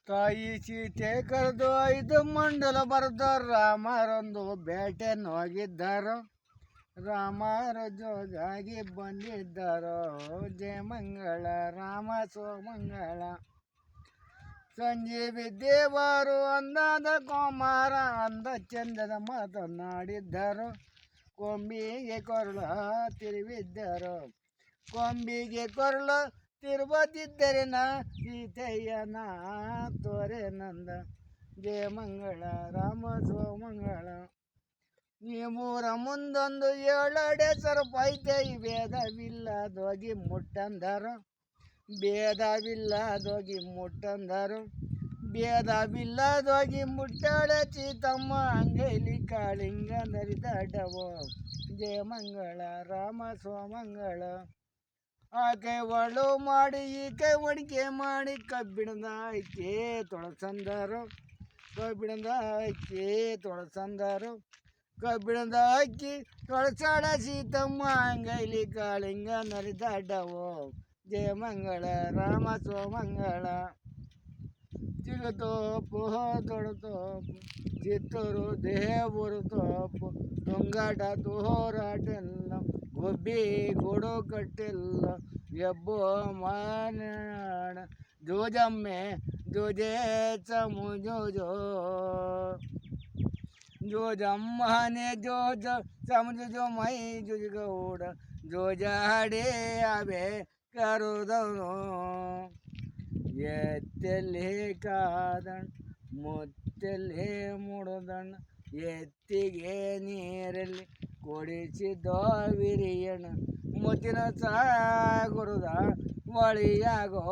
ತಾಯಿ ಸೀತೆ ಕರೆದು 5 ಮಂಡಲ ಬರೆದ ರಾಮರೊಂದು ಬೇಟೆಯನ್ನು ಹೋಗಿದ್ದಾರೋ. ರಾಮರ ಜೋಗಾಗಿ ಬಂದಿದ್ದಾರೋ. ಜಯಮಂಗಳ ರಾಮ ಸೋಮಂಗಳ. ಸಂಜೀವಿ ದೇವರು ಅಂದಾದ ಕುಮಾರ ಅಂದ ಚಂದದ ಮಾತನಾಡಿದ್ದರು. ಕೊಂಬಿಗೆ ಕೊರಳ ತಿರುವಿದ್ದರು. ಕೊಂಬಿಗೆ ಕೊರಳ ತಿರುವದಿದ್ದರೆ ನಾ ಸೀತೆಯನ ತೋರೆ ನಂದ. ಜಯಮಂಗಳ ರಾಮ ಸೋಮಂಗಳ. ಈ ಮೂರ ಮುಂದೊಂದು 7 ಸರಪೈತೆ ಭೇದವಿಲ್ಲದೋಗಿ ಮುಟ್ಟಂದರು. ಭೇದವಿಲ್ಲದೋಗಿ ಮುಟ್ಟಂದರು. ಭೇದವಿಲ್ಲದೋಗಿ ಮುಟ್ಟಾಳ ಚೀತಮ್ಮ ಅಂಗೈಲಿ ಕಾಳಿಂಗ ನರಿದಾಡವೋ. ಜಯಮಂಗಳ ರಾಮ ಸೋಮಂಗಳ. ಆಕೆ ಒಳು ಮಾಡಿ ಈಕೆ ಒಡಿಕೆ ಮಾಡಿ ಕಬ್ಬಿಣದ ಐಕೆ ತೊಳಸಂದರು. ಕಬ್ಬಿಣದ ಐಕೆ ತೊಳಸಂದರು. ಕಬ್ಬಿಣದ ಅಕ್ಕಿ ತೊಳಸಾಡ ಸೀತಮ್ಮ ಅಂಗೈಲಿ ಕಾಳಿಂಗ ನರಿದಾಡವೋ. ಜಯಮಂಗಳ ರಾಮ ಸೋಮಂಗಳ. ಚಿಗತೋಪು ತೊಡತೋಪು ಚಿತ್ತೂರು ದೇವರು ತೋಪು ತುಂಗಾಟ ತೋರಾಟೆಲ್ಲ ಗೊಬ್ಬಿ ಗೊಡು ಕಟ್ಟಿಲ್ಲ ಎಬ್ಬೋ ಮಾನಾಡ ಜೋಜಮ್ಮೆ ಜೋಜೇ ಚಮು ಜೋಜೋ. ಜೋಜಮ್ಮನೆ ಜೋಜ ಚಮು ಜೋ ಮೈ ಜುಜಗೌಡ ಜೋಜಾಡೇ ಅವೇ ಕರುದವನು. ಎತ್ತಲ್ಲಿ ಕಾದಣ್ಣ ಮುತ್ತಲ್ಲಿ ಮುಡದಣ್ಣ ಎತ್ತಿಗೆ ನೀರಲ್ಲಿ ಕೊಡಿಸಿದೋ ವಿರಿಯಣ್ಣ. ಮುತ್ತಿನ ಸಾಗುರದ ಒಳಿಯಾಗೋ.